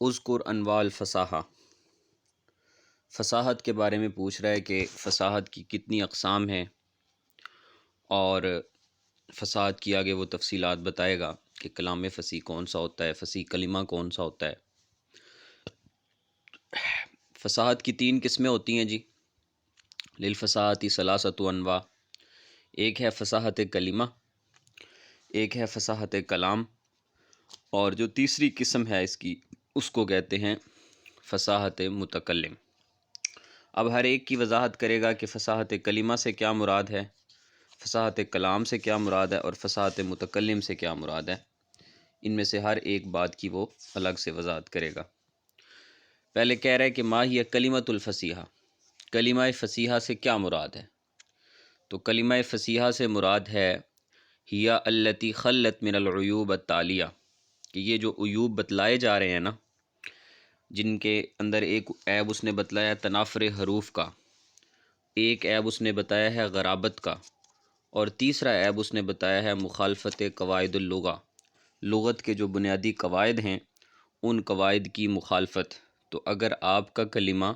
اذکر انواع الفصاحہ، فصاحت کے بارے میں پوچھ رہا ہے کہ فصاحت کی کتنی اقسام ہیں، اور فصاحت کی آگے وہ تفصیلات بتائے گا کہ کلام فصیح کون سا ہوتا ہے، فصیح کلمہ کون سا ہوتا ہے۔ فصاحت کی 3 قسمیں ہوتی ہیں جی۔ للفصاحت ثلاثۃ انواع، ایک ہے فصاحت کلمہ، ایک ہے فصاحت کلام، اور جو تیسری قسم ہے اس کی اس کو کہتے ہیں فصاحت متکلم۔ اب ہر ایک کی وضاحت کرے گا کہ فصاحت کلمہ سے کیا مراد ہے، فصاحت کلام سے کیا مراد ہے، اور فصاحت متکلم سے کیا مراد ہے۔ ان میں سے ہر ایک بات کی وہ الگ سے وضاحت کرے گا۔ پہلے کہہ رہا ہے کہ ما ہی کلمۃ الفصیحہ، کلمہ فصیحہ سے کیا مراد ہے؟ تو کلمہ فصیحہ سے مراد ہے ہی التی خلت من العیوب التالیہ، کہ یہ جو عیوب بتلائے جا رہے ہیں نا، جن کے اندر ایک عیب اس نے بتلایا تنافر حروف کا، ایک عیب اس نے بتایا ہے غرابت کا، اور تیسرا عیب اس نے بتایا ہے مخالفت قواعد اللغہ، لغت کے جو بنیادی قواعد ہیں ان قواعد کی مخالفت۔ تو اگر آپ کا کلمہ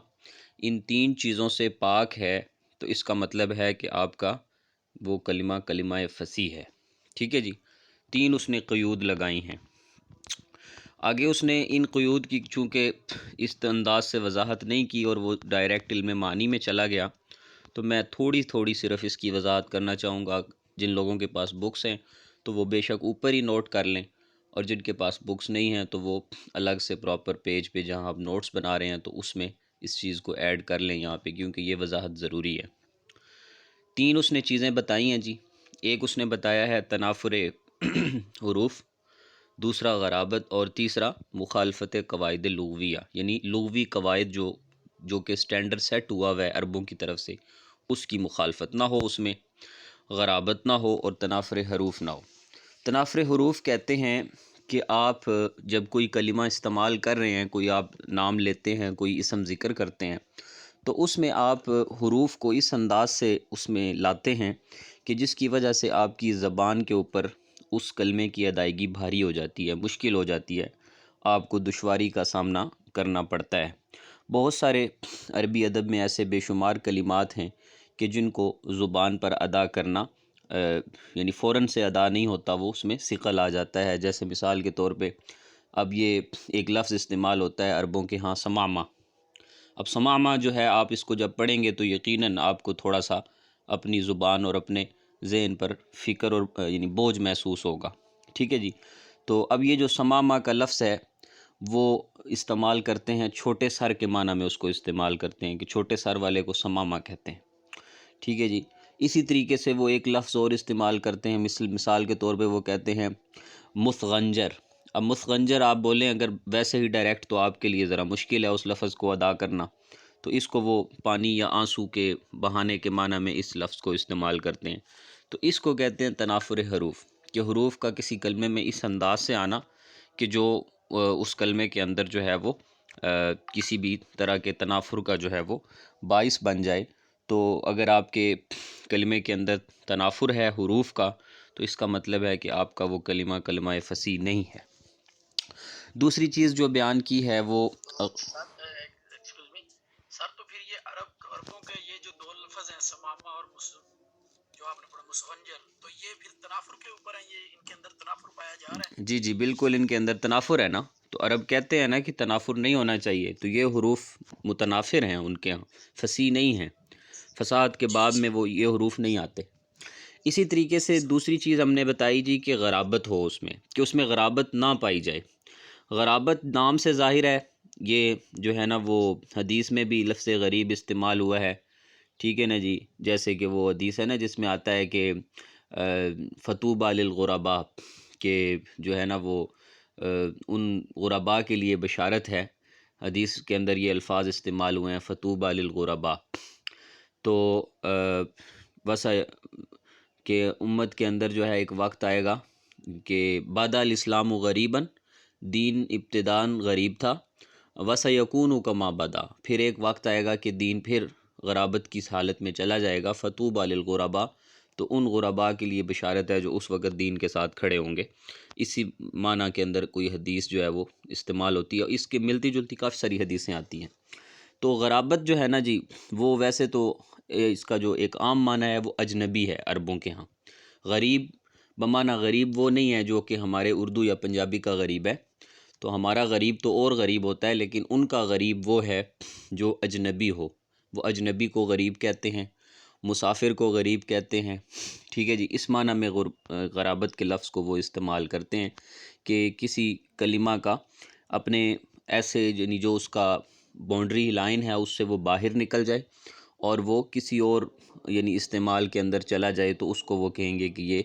ان 3 چیزوں سے پاک ہے تو اس کا مطلب ہے کہ آپ کا وہ کلمہ کلمہ فصیح ہے۔ ٹھیک ہے جی، 3 اس نے قیود لگائی ہیں۔ آگے اس نے ان قیود کی چونکہ اس انداز سے وضاحت نہیں کی اور وہ ڈائریکٹ علم معنی میں چلا گیا، تو میں تھوڑی صرف اس کی وضاحت کرنا چاہوں گا۔ جن لوگوں کے پاس بکس ہیں تو وہ بے شک اوپر ہی نوٹ کر لیں، اور جن کے پاس بکس نہیں ہیں تو وہ الگ سے پراپر پیج پہ جہاں آپ نوٹس بنا رہے ہیں تو اس میں اس چیز کو ایڈ کر لیں یہاں پہ، کیونکہ یہ وضاحت ضروری ہے۔ 3 اس نے چیزیں بتائی ہیں جی۔ ایک اس نے بتایا ہے تنافر حروف، دوسرا غرابت، اور تیسرا مخالفت قواعد لغویہ، یعنی لغوی قواعد جو کہ سٹینڈرڈ سیٹ ہوا ہوا ہے عربوں کی طرف سے، اس کی مخالفت نہ ہو، اس میں غرابت نہ ہو، اور تنافر حروف نہ ہو۔ تنافر حروف کہتے ہیں کہ آپ جب کوئی کلمہ استعمال کر رہے ہیں، کوئی آپ نام لیتے ہیں، کوئی اسم ذکر کرتے ہیں، تو اس میں آپ حروف کو اس انداز سے اس میں لاتے ہیں کہ جس کی وجہ سے آپ کی زبان کے اوپر اس کلمے کی ادائیگی بھاری ہو جاتی ہے، مشکل ہو جاتی ہے، آپ کو دشواری کا سامنا کرنا پڑتا ہے۔ بہت سارے عربی ادب میں ایسے بے شمار کلمات ہیں کہ جن کو زبان پر ادا کرنا یعنی فوراً سے ادا نہیں ہوتا، وہ اس میں ثقل آ جاتا ہے۔ جیسے مثال کے طور پہ اب یہ ایک لفظ استعمال ہوتا ہے عربوں کے ہاں، سمامہ۔ اب سمامہ جو ہے، آپ اس کو جب پڑھیں گے تو یقیناً آپ کو تھوڑا سا اپنی زبان اور اپنے ذہن پر فکر اور یعنی بوجھ محسوس ہوگا۔ ٹھیک ہے جی، تو اب یہ جو سمامہ کا لفظ ہے وہ استعمال کرتے ہیں چھوٹے سر کے معنی میں، اس کو استعمال کرتے ہیں کہ چھوٹے سر والے کو سمامہ کہتے ہیں۔ ٹھیک ہے جی، اسی طریقے سے وہ ایک لفظ اور استعمال کرتے ہیں، مثال کے طور پہ وہ کہتے ہیں مسغنجر۔ اب مسغنجر آپ بولیں اگر ویسے ہی ڈائریکٹ تو آپ کے لیے ذرا مشکل ہے اس لفظ کو ادا کرنا، تو اس کو وہ پانی یا آنسو کے بہانے کے معنی میں اس لفظ کو استعمال کرتے ہیں۔ تو اس کو کہتے ہیں تنافر حروف، کہ حروف کا کسی کلمے میں اس انداز سے آنا کہ جو اس کلمے کے اندر جو ہے وہ کسی بھی طرح کے تنافر کا جو ہے وہ باعث بن جائے۔ تو اگر آپ کے کلمے کے اندر تنافر ہے حروف کا تو اس کا مطلب ہے کہ آپ کا وہ کلمہ کلمہ فصیح نہیں ہے۔ دوسری چیز جو بیان کی ہے وہ سر تو پھر یہ عربوں کے یہ جو 2 لفظ ہیں سمامہ اور جو آپ نے پڑھا مسغنجر، تو یہ پھر تنافر کے اوپر ہیں، یہ ان کے اندر تنافر پایا جا رہا ہے؟ جی بالکل، ان کے اندر تنافر ہے نا، تو عرب کہتے ہیں نا کہ تنافر نہیں ہونا چاہیے، تو یہ حروف متنافر ہیں ان کے ہاں، فصیح نہیں ہیں، فصاحت کے باب میں وہ یہ حروف نہیں آتے۔ اسی طریقے سے دوسری چیز ہم نے بتائی جی کہ غرابت ہو اس میں، کہ اس میں غرابت نہ پائی جائے۔ غرابت نام سے ظاہر ہے، یہ جو ہے نا وہ حدیث میں بھی لفظ غریب استعمال ہوا ہے۔ ٹھیک ہے نا جی، جیسے کہ وہ حدیث ہے نا جس میں آتا ہے کہ فطوبی للغرباء، کہ جو ہے نا وہ ان غرباء کے لیے بشارت ہے۔ حدیث کے اندر یہ الفاظ استعمال ہوئے ہیں فطوبی للغرباء۔ تو بس کہ امت کے اندر جو ہے ایک وقت آئے گا کہ بدا الاسلام غریباً، دین ابتداً غریب تھا، وسیکون کما بدا، پھر ایک وقت آئے گا کہ دین پھر غرابت کی حالت میں چلا جائے گا، فطوبی للغرباء، تو ان غرباء کے لیے بشارت ہے جو اس وقت دین کے ساتھ کھڑے ہوں گے۔ اسی معنی کے اندر کوئی حدیث جو ہے وہ استعمال ہوتی ہے، اور اس کے ملتی جلتی کافی ساری حدیثیں آتی ہیں۔ تو غرابت جو ہے نا جی، وہ ویسے تو اس کا جو ایک عام معنی ہے وہ اجنبی ہے عربوں کے ہاں۔ غریب بمعنی غریب وہ نہیں ہے جو کہ ہمارے اردو یا پنجابی کا غریب ہے، تو ہمارا غریب تو اور غریب ہوتا ہے، لیکن ان کا غریب وہ ہے جو اجنبی ہو، وہ اجنبی کو غریب کہتے ہیں، مسافر کو غریب کہتے ہیں، ٹھیک ہے جی۔ اس معنی میں غرابت کے لفظ کو وہ استعمال کرتے ہیں کہ کسی کلمہ کا اپنے ایسے یعنی جو اس کا باؤنڈری لائن ہے اس سے وہ باہر نکل جائے اور وہ کسی اور یعنی استعمال کے اندر چلا جائے، تو اس کو وہ کہیں گے کہ یہ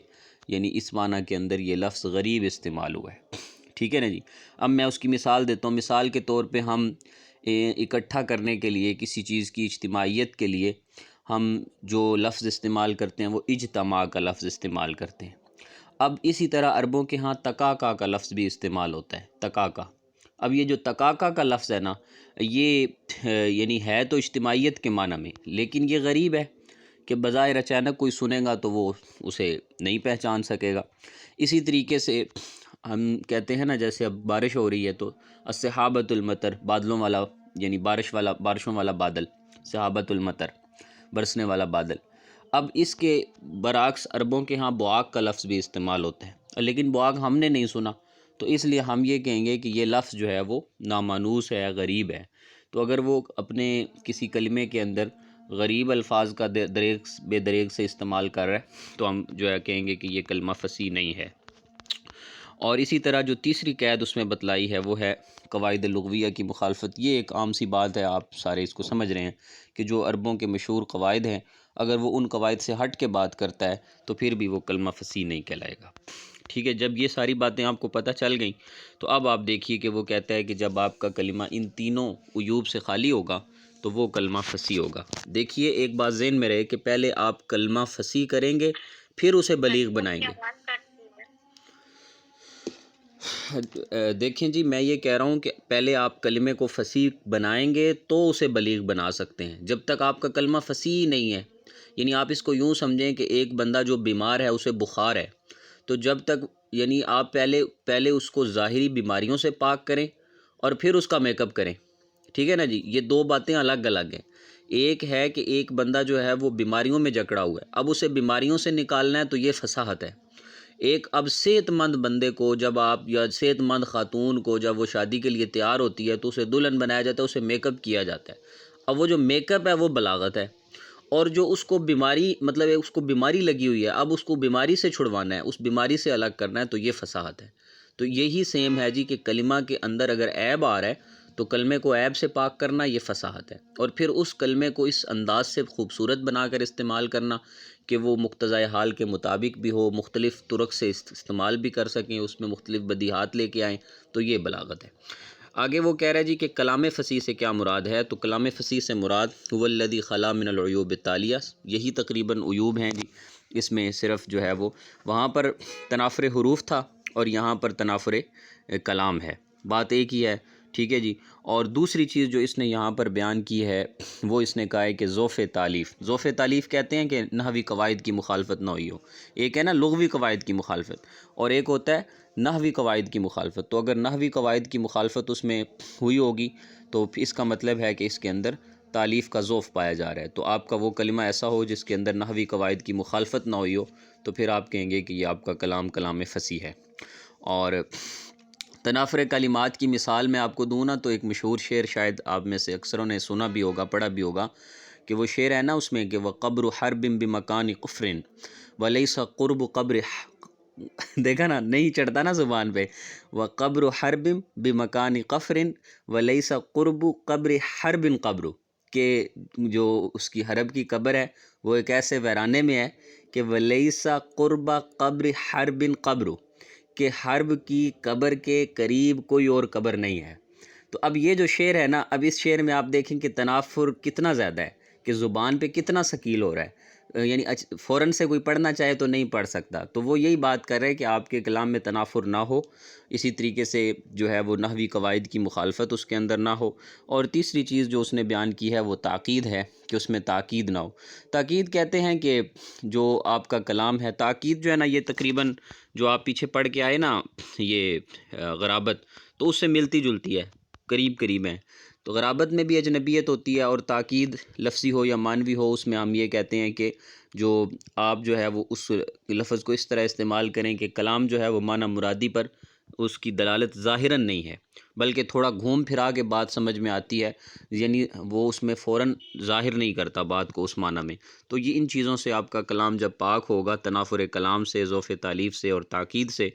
یعنی اس معنی کے اندر یہ لفظ غریب استعمال ہوا ہے، ٹھیک ہے نا جی۔ اب میں اس کی مثال دیتا ہوں۔ مثال کے طور پہ ہم اکٹھا کرنے کے لیے کسی چیز کی اجتماعیت کے لیے ہم جو لفظ استعمال کرتے ہیں وہ اجتماع کا لفظ استعمال کرتے ہیں۔ اب اسی طرح عربوں کے ہاں تکاکا کا لفظ بھی استعمال ہوتا ہے، تکاکا۔ اب یہ جو تکاکا کا لفظ ہے نا، یہ یعنی ہے تو اجتماعیت کے معنی میں، لیکن یہ غریب ہے کہ بظاہر اچانک کوئی سنے گا تو وہ اسے نہیں پہچان سکے گا۔ اسی طریقے سے ہم کہتے ہیں نا، جیسے اب بارش ہو رہی ہے تو السحابۃ المطر، بادلوں والا یعنی بارشوں والا بادل، سحابۃ المطر، برسنے والا بادل۔ اب اس کے برعکس عربوں کے ہاں بواق کا لفظ بھی استعمال ہوتا ہے، لیکن بواق ہم نے نہیں سنا، تو اس لیے ہم یہ کہیں گے کہ یہ لفظ جو ہے وہ نامانوس ہے، غریب ہے۔ تو اگر وہ اپنے کسی کلمے کے اندر غریب الفاظ کا بے دریغ سے استعمال کر رہا ہے تو ہم جو ہے کہیں گے کہ یہ کلمہ فصیح نہیں ہے۔ اور اسی طرح جو تیسری قید اس میں بتلائی ہے وہ ہے قواعد لغویہ کی مخالفت۔ یہ ایک عام سی بات ہے، آپ سارے اس کو سمجھ رہے ہیں کہ جو عربوں کے مشہور قواعد ہیں، اگر وہ ان قواعد سے ہٹ کے بات کرتا ہے تو پھر بھی وہ کلمہ فصیح نہیں کہلائے گا، ٹھیک ہے۔ جب یہ ساری باتیں آپ کو پتہ چل گئیں تو اب آپ دیکھیے کہ وہ کہتا ہے کہ جب آپ کا کلمہ ان تینوں عیوب سے خالی ہوگا تو وہ کلمہ فصیح ہوگا۔ دیکھیے ایک بات ذہن میں رہے کہ پہلے آپ کلمہ فصیح کریں گے پھر اسے بلیغ بنائیں گے۔ دیکھیں جی، میں یہ کہہ رہا ہوں کہ پہلے آپ کلمے کو فصیح بنائیں گے تو اسے بلیغ بنا سکتے ہیں۔ جب تک آپ کا کلمہ فصیح نہیں ہے، یعنی آپ اس کو یوں سمجھیں کہ ایک بندہ جو بیمار ہے اسے بخار ہے، تو جب تک یعنی آپ پہلے اس کو ظاہری بیماریوں سے پاک کریں اور پھر اس کا میک اپ کریں، ٹھیک ہے نا جی۔ یہ دو باتیں الگ الگ ہیں۔ ایک ہے کہ ایک بندہ جو ہے وہ بیماریوں میں جکڑا ہوا ہے، اب اسے بیماریوں سے نکالنا ہے تو یہ فصاحت ہے۔ ایک اب صحت مند بندے کو جب آپ یا صحت مند خاتون کو جب وہ شادی کے لیے تیار ہوتی ہے تو اسے دلہن بنایا جاتا ہے، اسے میک اپ کیا جاتا ہے۔ اب وہ جو میک اپ ہے وہ بلاغت ہے، اور جو اس کو بیماری مطلب اس کو بیماری لگی ہوئی ہے، اب اس کو بیماری سے چھڑوانا ہے، اس بیماری سے الگ کرنا ہے، تو یہ فصاحت ہے۔ تو یہی سیم ہے جی کہ کلمہ کے اندر اگر عیب آ رہا ہے تو کلمے کو عیب سے پاک کرنا یہ فصاحت ہے، اور پھر اس کلمے کو اس انداز سے خوبصورت بنا کر استعمال کرنا کہ وہ مقتضۂ حال کے مطابق بھی ہو، مختلف طرق سے استعمال بھی کر سکیں، اس میں مختلف بدیہات لے کے آئیں، تو یہ بلاغت ہے۔ آگے وہ کہہ رہا ہے جی کہ کلام فصیح سے کیا مراد ہے، تو کلام فصیح سے مراد هو الذی خلا من العیوب التالیہ، یہی تقریباً عیوب ہیں جی۔ اس میں صرف جو ہے وہ وہاں پر تنافر حروف تھا اور یہاں پر تنافر کلام ہے، بات ایک ہی ہے، ٹھیک ہے جی۔ اور دوسری چیز جو اس نے یہاں پر بیان کی ہے وہ اس نے کہا ہے کہ ذوف تالیف، ذوف تالیف کہتے ہیں کہ نحوی قواعد کی مخالفت نہ ہوئی ہو۔ ایک ہے نا لغوی قواعد کی مخالفت، اور ایک ہوتا ہے نحوی قواعد کی مخالفت۔ تو اگر نحوی قواعد کی مخالفت اس میں ہوئی ہوگی تو اس کا مطلب ہے کہ اس کے اندر تالیف کا ذوف پایا جا رہا ہے۔ تو آپ کا وہ کلمہ ایسا ہو جس کے اندر نحوی قواعد کی مخالفت نہ ہوئی ہو تو پھر آپ کہیں گے کہ یہ آپ کا کلام فصیح ہے۔ اور تنافر کلمات کی مثال میں آپ کو دوں نا، تو ایک مشہور شعر شاید آپ میں سے اکثروں نے سنا بھی ہوگا، پڑھا بھی ہوگا، کہ وہ شعر ہے نا اس میں کہ وَقَبْرُ حَرْبٍ بِمَكَانِ قُفْرٍ وَلَيْسَ قُرْبُ قَبْرِ دیکھا نا، نہیں چڑھتا نا زبان پہ، وَقَبْرُ حَرْبٍ بِمَكَانِ قُفْرٍ وَلَيْسَ قُرْبُ قَبْرِ حَرْبٍ قَبْرُ، کہ جو اس کی حرب کی قبر ہے وہ ایک ایسے ویرانے میں ہے کہ وَلَيْسَ قُرْبَ قَبْرِ حَرْبٍ قَبْرُ، کہ حرب کی قبر کے قریب کوئی اور قبر نہیں ہے۔ تو اب یہ جو شعر ہے نا، اب اس شعر میں آپ دیکھیں کہ تنافر کتنا زیادہ ہے، کہ زبان پہ کتنا ثقیل ہو رہا ہے۔ یعنی فوراً سے کوئی پڑھنا چاہے تو نہیں پڑھ سکتا. تو وہ یہی بات کر رہے ہیں کہ آپ کے کلام میں تنافر نہ ہو، اسی طریقے سے جو ہے وہ نحوی قواعد کی مخالفت اس کے اندر نہ ہو. اور تیسری چیز جو اس نے بیان کی ہے وہ تاکید ہے کہ اس میں تاکید نہ ہو. تاکید کہتے ہیں کہ جو آپ کا کلام ہے، تاکید جو ہے نا، یہ تقریباً جو آپ پیچھے پڑھ کے آئے نا یہ غرابت، تو اس سے ملتی جلتی ہے، قریب قریب ہیں. تو غرابت میں بھی اجنبیت ہوتی ہے، اور تاکید لفظی ہو یا معنوی ہو اس میں ہم یہ کہتے ہیں کہ جو آپ جو ہے وہ اس لفظ کو اس طرح استعمال کریں کہ کلام جو ہے وہ معنی مرادی پر اس کی دلالت ظاہراً نہیں ہے، بلکہ تھوڑا گھوم پھرا کے بات سمجھ میں آتی ہے، یعنی وہ اس میں فوراً ظاہر نہیں کرتا بات کو اس معنی میں. تو یہ ان چیزوں سے آپ کا کلام جب پاک ہوگا، تنافر کلام سے، ضعف تعلیف سے اور تاکید سے،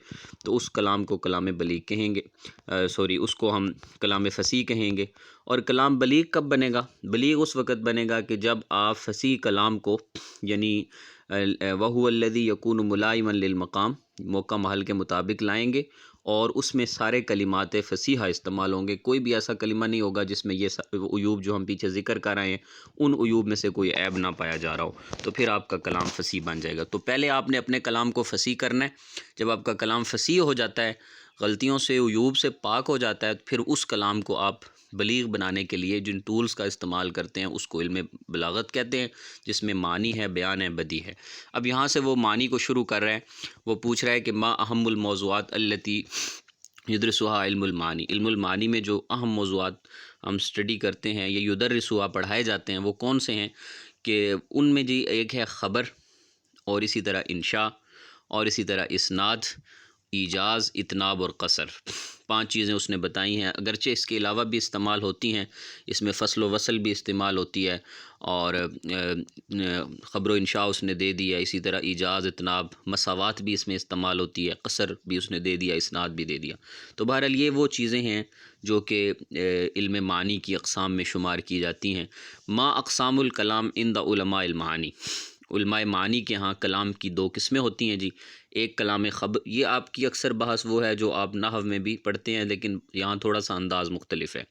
تو اس کلام کو کلام بلیغ کہیں گے. اس کو ہم کلام فصیح کہیں گے. اور کلام بلیغ کب بنے گا؟ بلیغ اس وقت بنے گا کہ جب آپ فصیح کلام کو، یعنی وَهُوَ الَّذِي يَكُونُ مُلَائِمًا لِلْمَقام، موقع محل کے مطابق لائیں گے، اور اس میں سارے کلمات فصیحہ استعمال ہوں گے. کوئی بھی ایسا کلمہ نہیں ہوگا جس میں یہ عیوب جو ہم پیچھے ذکر کر رہے ہیں ان عیوب میں سے کوئی عیب نہ پایا جا رہا ہو. تو پھر آپ کا کلام فصیح بن جائے گا. تو پہلے آپ نے اپنے کلام کو فصیح کرنا ہے. جب آپ کا کلام فصیح ہو جاتا ہے، غلطیوں سے، عیوب سے پاک ہو جاتا ہے، پھر اس کلام کو آپ بلیغ بنانے کے لیے جن ٹولز کا استعمال کرتے ہیں اس کو علم بلاغت کہتے ہیں، جس میں معنی ہے، بیان ہے، بدیع ہے. اب یہاں سے وہ معنی کو شروع کر رہے ہیں. وہ پوچھ رہا ہے کہ ما اہم الموضوعات التی یدرسها علم المعانی. علم المعانی میں جو اہم موضوعات ہم اسٹڈی کرتے ہیں یا یدرسها پڑھائے جاتے ہیں وہ کون سے ہیں؟ کہ ان میں جی ایک ہے خبر، اور اسی طرح انشاء، اور اسی طرح اسناد، ایجاز، اتناب اور قصر. 5 چیزیں اس نے بتائی ہیں. اگرچہ اس کے علاوہ بھی استعمال ہوتی ہیں، اس میں فصل و وصل بھی استعمال ہوتی ہے، اور خبر و انشاء اس نے دے دیا، اسی طرح ایجاز، اتناب، مساوات بھی اس میں استعمال ہوتی ہے، قصر بھی اس نے دے دیا، اسناد بھی دے دیا. تو بہرحال یہ وہ چیزیں ہیں جو کہ علم معنی کی اقسام میں شمار کی جاتی ہیں. ما اقسام الکلام عند علماء المعانی. علماء معنی کے ہاں کلام کی 2 قسمیں ہوتی ہیں جی. ایک کلام خبر، یہ آپ کی اکثر بحث وہ ہے جو آپ نحو میں بھی پڑھتے ہیں، لیکن یہاں تھوڑا سا انداز مختلف ہے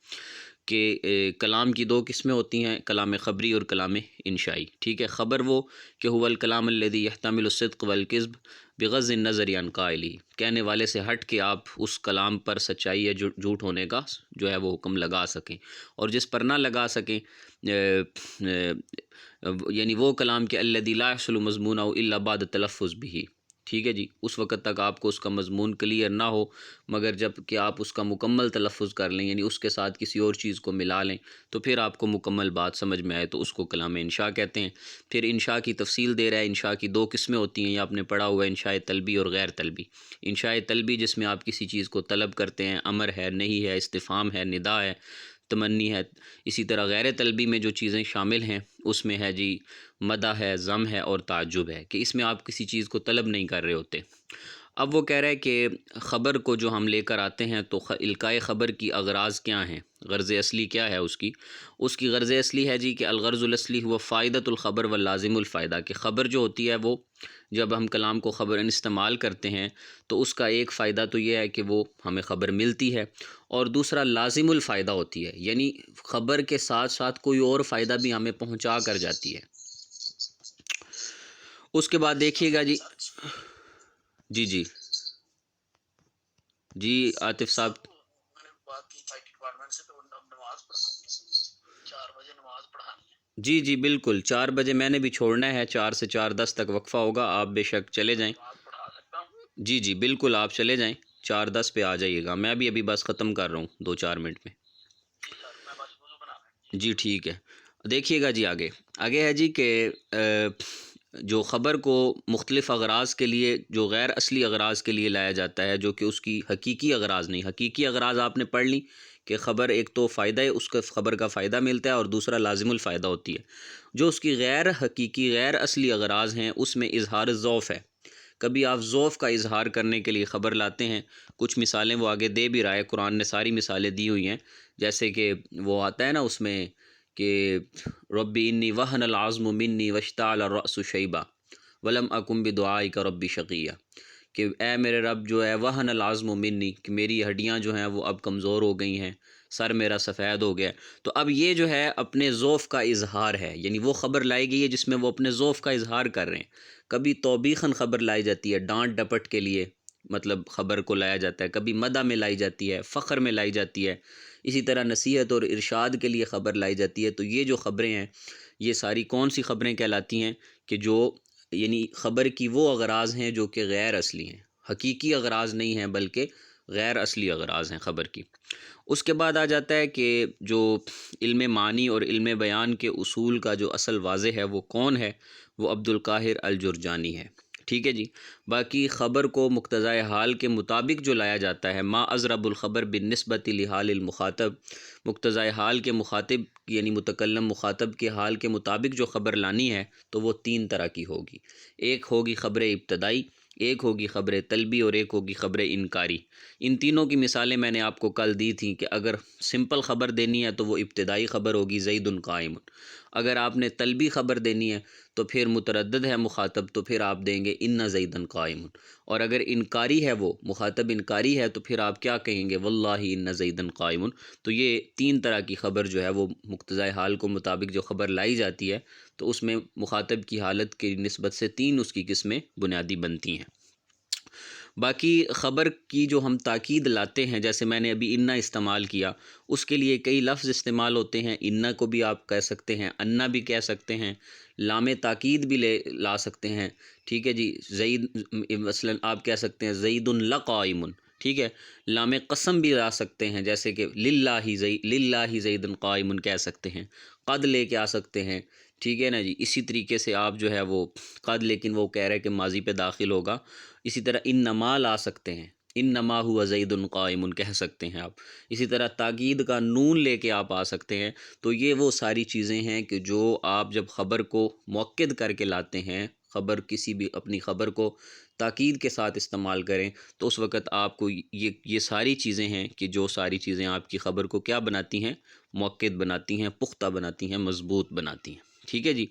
کہ کلام کی 2 قسمیں ہوتی ہیں، کلام خبری اور کلام انشائی. ٹھیک ہے. خبر وہ کہ هو الکلام الذي يحتمل الصدق والكذب بغض النظر عن قائله. کہنے والے سے ہٹ کے آپ اس کلام پر سچائی یا جھوٹ ہونے کا جو ہے وہ حکم لگا سکیں، اور جس پر نہ لگا سکیں یعنی وہ کلام کہ الذي لا يحصل مضمونه الا بعد التلفظ به. ٹھیک ہے جی. اس وقت تک آپ کو اس کا مضمون کلیئر نہ ہو، مگر جب کہ آپ اس کا مکمل تلفظ کر لیں، یعنی اس کے ساتھ کسی اور چیز کو ملا لیں، تو پھر آپ کو مکمل بات سمجھ میں آئے، تو اس کو کلام انشاء کہتے ہیں. پھر انشاء کی تفصیل دے رہا ہے. انشاء کی 2 قسمیں ہوتی ہیں، یہ آپ نے پڑھا ہوا ہے، انشاء طلبی اور غیر طلبی. انشاء طلبی جس میں آپ کسی چیز کو طلب کرتے ہیں، امر ہے، نہیں ہے، استفہام ہے، ندا ہے، تمنی ہے. اسی طرح غیر طلبی میں جو چیزیں شامل ہیں اس میں ہے جی مدح ہے، ذم ہے اور تعجب ہے، کہ اس میں آپ کسی چیز کو طلب نہیں کر رہے ہوتے. اب وہ کہہ رہے ہیں کہ خبر کو جو ہم لے کر آتے ہیں تو القائے خبر کی اغراض کیا ہیں، غرض اصلی کیا ہے اس کی غرض اصلی ہے جی کہ الغرض الاصلی ہوا فائدۃ الخبر واللازم الفائدہ. کہ خبر جو ہوتی ہے وہ جب ہم کلام کو خبر استعمال کرتے ہیں تو اس کا ایک فائدہ تو یہ ہے کہ وہ ہمیں خبر ملتی ہے، اور دوسرا لازم الفائدہ ہوتی ہے، یعنی خبر کے ساتھ ساتھ کوئی اور فائدہ بھی ہمیں پہنچا کر جاتی ہے. اس کے بعد دیکھیے گا جی. جی جی جی عاطف صاحب. میں نے بات کی آئی ٹی ڈپارٹمنٹ سے، تو اب نماز پڑھانی ہے، 4 بجے نماز پڑھانی ہے. جی جی بالکل 4 بجے میں نے بھی چھوڑنا ہے، 4 سے 4:10 تک وقفہ ہوگا. آپ بے شک چلے جائیں. نماز پڑھا سکتا ہوں. جی جی بالکل آپ چلے جائیں، 4:10 پہ آ جائیے گا. میں بھی ابھی بس ختم کر رہا ہوں 2-4 منٹ میں. جی سر، میں بس وضو بنا رہا ہوں. جی ٹھیک ہے. دیکھیے گا جی آگے ہے جی کہ جو خبر کو مختلف اغراض کے لیے، جو غیر اصلی اغراض کے لیے لایا جاتا ہے، جو کہ اس کی حقیقی اغراض نہیں. حقیقی اغراض آپ نے پڑھ لی کہ خبر ایک تو فائدہ ہے، اس کا خبر کا فائدہ ملتا ہے، اور دوسرا لازم الفائدہ ہوتی ہے. جو اس کی غیر حقیقی، غیر اصلی اغراض ہیں اس میں اظہار ذوف ہے. کبھی آپ ذوف کا اظہار کرنے کے لیے خبر لاتے ہیں. کچھ مثالیں وہ آگے دے بھی رہا ہے، قرآن نے ساری مثالیں دی ہوئی ہیں. جیسے کہ وہ آتا ہے نا اس میں کہ ربی انی وہن العظم منی واشتعل الرأس شیبا ولم اکن بدعائک ربی شقیہ، کہ اے میرے رب جو ہے وہن العظم منی، کہ میری ہڈیاں جو ہیں وہ اب کمزور ہو گئی ہیں، سر میرا سفید ہو گیا. تو اب یہ جو ہے اپنے ضعف کا اظہار ہے، یعنی وہ خبر لائی گئی ہے جس میں وہ اپنے ضعف کا اظہار کر رہے ہیں. کبھی توبیخاً خبر لائی جاتی ہے، ڈانٹ ڈپٹ کے لیے مطلب خبر کو لایا جاتا ہے، کبھی مدح میں لائی جاتی ہے، فخر میں لائی جاتی ہے، اسی طرح نصیحت اور ارشاد کے لیے خبر لائی جاتی ہے. تو یہ جو خبریں ہیں یہ ساری کون سی خبریں کہلاتی ہیں؟ کہ جو یعنی خبر کی وہ اغراض ہیں جو کہ غیر اصلی ہیں، حقیقی اغراض نہیں ہیں بلکہ غیر اصلی اغراض ہیں خبر کی. اس کے بعد آ جاتا ہے کہ جو علم معنی اور علم بیان کے اصول کا جو اصل واضح ہے وہ کون ہے؟ وہ عبد القاہر الجرجانی ہے. ٹھیک ہے جی. باقی خبر کو مقتضۂ حال کے مطابق جو لایا جاتا ہے، ما اضرب الخبر بالنسبت لحال المخاطب، مقتضۂ حال کے مخاطب یعنی متکلم مخاطب کے حال کے مطابق جو خبر لانی ہے تو وہ تین طرح کی ہوگی. ایک ہوگی خبر ابتدائی، ایک ہوگی خبر طلبی، اور ایک ہوگی خبر انکاری. ان تینوں کی مثالیں میں نے آپ کو کل دی تھیں کہ اگر سمپل خبر دینی ہے تو وہ ابتدائی خبر ہوگی زید قائم. اگر آپ نے طلبی خبر دینی ہے تو پھر متردد ہے مخاطب تو پھر آپ دیں گے ان زیدن قائم. اور اگر انکاری ہے وہ مخاطب انکاری ہے تو پھر آپ کیا کہیں گے؟ واللہ ان زیدن قائم. تو یہ تین طرح کی خبر جو ہے وہ مقتضۂ حال کو مطابق جو خبر لائی جاتی ہے تو اس میں مخاطب کی حالت کی نسبت سے تین اس کی قسمیں بنیادی بنتی ہیں. باقی خبر کی جو ہم تاکید لاتے ہیں، جیسے میں نے ابھی انا استعمال کیا، اس کے لیے کئی لفظ استعمال ہوتے ہیں. انا کو بھی آپ کہہ سکتے ہیں، انا بھی کہہ سکتے ہیں، لام تاکید بھی لا سکتے ہیں. ٹھیک ہے جی. زید مثلا آپ کہہ سکتے ہیں زید لقائم. ٹھیک ہے. لام قسم بھی لا سکتے ہیں، جیسے کہ للہ زید قائم کہہ سکتے ہیں. قد لے کے آ سکتے ہیں. ٹھیک ہے نا جی. اسی طریقے سے آپ جو ہے وہ قد، لیکن وہ کہہ رہے کہ ماضی پہ داخل ہوگا. اسی طرح انما لا سکتے ہیں، انما ہوا زید قائم کہہ سکتے ہیں آپ. اسی طرح تاکید کا نون لے کے آپ آ سکتے ہیں. تو یہ وہ ساری چیزیں ہیں کہ جو آپ جب خبر کو مؤکد کر کے لاتے ہیں، خبر کسی بھی اپنی خبر کو تاکید کے ساتھ استعمال کریں تو اس وقت آپ کو یہ ساری چیزیں ہیں کہ جو ساری چیزیں آپ کی خبر کو کیا بناتی ہیں؟ مؤکد بناتی ہیں، پختہ بناتی ہیں، مضبوط بناتی ہیں. ٹھیک ہے جی.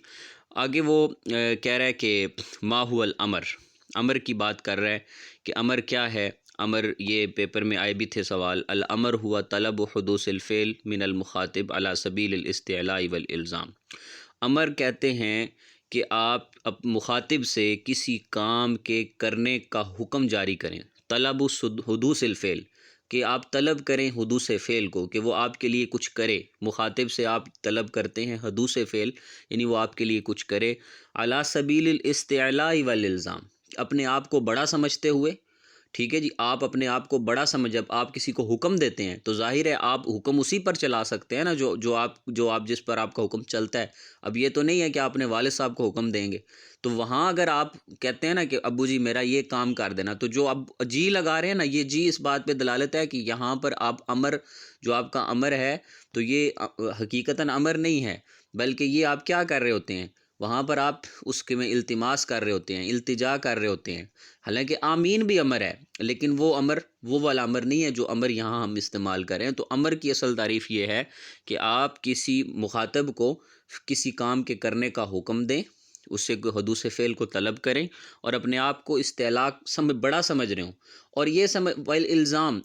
آگے وہ کہہ رہا ہے کہ ما هو الامر، امر کی بات کر رہا ہے کہ امر کیا ہے. امر یہ پیپر میں آئے بھی تھے سوال. الامر ہوا طلب حدوث الفعل من المخاطب علی سبیل الاستعلاء والالزام. امر کہتے ہیں کہ آپ مخاطب سے کسی کام کے کرنے کا حکم جاری کریں. طلب حدوث الفعل، کہ آپ طلب کریں حدوث فعل کو، کہ وہ آپ کے لیے کچھ کرے. مخاطب سے آپ طلب کرتے ہیں حدوث فعل، یعنی وہ آپ کے لیے کچھ کرے. علی سبیل الاستعلاء والالزام، اپنے آپ کو بڑا سمجھتے ہوئے. ٹھیک ہے جی. آپ اپنے آپ کو بڑا جب آپ کسی کو حکم دیتے ہیں تو ظاہر ہے آپ حکم اسی پر چلا سکتے ہیں نا جو آپ جس پر آپ کا حکم چلتا ہے. اب یہ تو نہیں ہے کہ آپ اپنے والد صاحب کو حکم دیں گے. تو وہاں اگر آپ کہتے ہیں نا کہ ابو جی میرا یہ کام کر دینا، تو جو اب جی لگا رہے ہیں نا، یہ جی اس بات پہ دلالت ہے کہ یہاں پر آپ امر، جو آپ کا امر ہے تو یہ حقیقتاً امر نہیں ہے، بلکہ یہ آپ کیا کر رہے ہوتے ہیں؟ وہاں پر آپ اس کے میں التماس کر رہے ہوتے ہیں، التجا کر رہے ہوتے ہیں. حالانکہ آمین بھی امر ہے، لیکن وہ امر وہ والا امر نہیں ہے جو امر یہاں ہم استعمال کریں. تو امر کی اصل تعریف یہ ہے کہ آپ کسی مخاطب کو کسی کام کے کرنے کا حکم دیں، اس سے حدوث فعل کو طلب کریں اور اپنے آپ کو استعلاء بڑا سمجھ رہے ہوں. اور یہ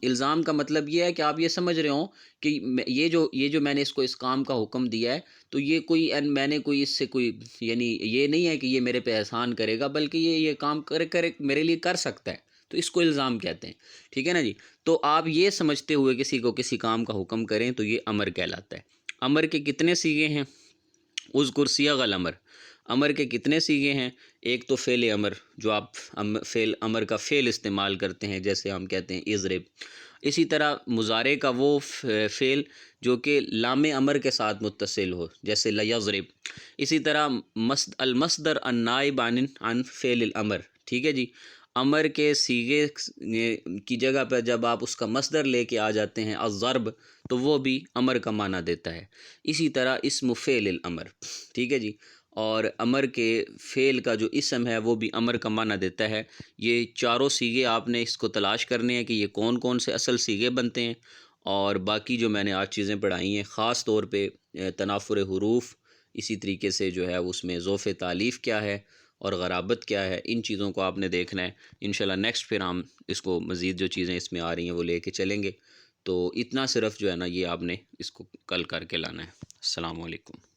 الزام کا مطلب یہ ہے کہ آپ یہ سمجھ رہے ہوں کہ یہ جو میں نے اس کو اس کام کا حکم دیا ہے تو یہ کوئی میں نے کوئی اس سے کوئی یعنی یہ نہیں ہے کہ یہ میرے پہ احسان کرے گا، بلکہ یہ کام کرے میرے لیے کر سکتا ہے. تو اس کو الزام کہتے ہیں. ٹھیک ہے نا جی. تو آپ یہ سمجھتے ہوئے کسی کو کسی کام کا حکم کریں تو یہ امر کہلاتا ہے. امر کے کتنے صیغے ہیں؟ اذکر صیغ الامر. امر کے کتنے صیغے ہیں؟ ایک تو فعل امر، جو آپ امر کا فعل استعمال کرتے ہیں، جیسے ہم کہتے ہیں اضرب. اسی طرح مضارع کا وہ فعل جو کہ لام امر کے ساتھ متصل ہو، جیسے لیضرب. اسی طرح المصدر النائب عن فعل الامر. ٹھیک ہے جی. امر کے صیغے کی جگہ پر جب آپ اس کا مصدر لے کے آ جاتے ہیں الضرب، تو وہ بھی امر کا معنی دیتا ہے. اسی طرح اسم فعل الامر. ٹھیک ہے جی. اور امر کے فعل کا جو اسم ہے وہ بھی امر کا معنی دیتا ہے. یہ چاروں صیغے آپ نے اس کو تلاش کرنے ہیں کہ یہ کون کون سے اصل صیغے بنتے ہیں. اور باقی جو میں نے آج چیزیں پڑھائی ہیں، خاص طور پہ تنافر حروف، اسی طریقے سے جو ہے اس میں ضعف تالیف کیا ہے، اور غرابت کیا ہے، ان چیزوں کو آپ نے دیکھنا ہے انشاءاللہ۔ نیکسٹ پھر ہم اس کو مزید جو چیزیں اس میں آ رہی ہیں وہ لے کے چلیں گے، تو اتنا صرف جو ہے نا یہ آپ نے اس کو کل کر کے لانا ہے۔ السلام علیکم۔